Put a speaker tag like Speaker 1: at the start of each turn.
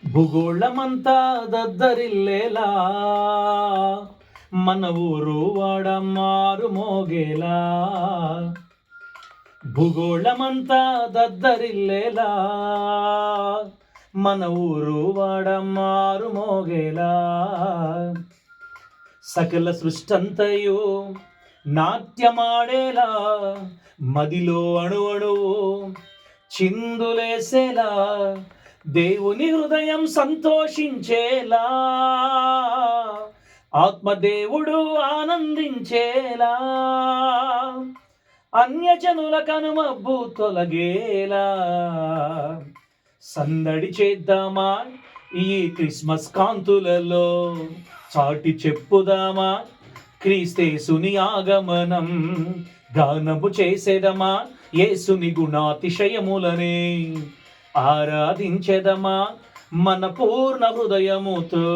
Speaker 1: భూగోళమంతా దద్దరిల్లేలా మన ఊరు వాడ మారు మోగేలా. భూగోళమంతా దద్దరిల్లేలా మన ఊరు వాడ మారు మోగేలా. సకల సృష్టంతయు నాట్యమాడేలా మదిలో అణువణువు చిందులేసేలా దేవుని హృదయం సంతోషించేలా ఆత్మదేవుడు ఆనందించేలా అన్యజనుల కనుమబ్బు తొలగేలా సందడి చేద్దామా ఈ క్రిస్మస్ కాంతులలో, చాటి చెప్పుదామా క్రీస్తేసుని ఆగమనం, గానము చేసేదమా యేసుని గుణాతిశయములనే, ఆరాధించెదమా మన పూర్ణ హృదయముతో.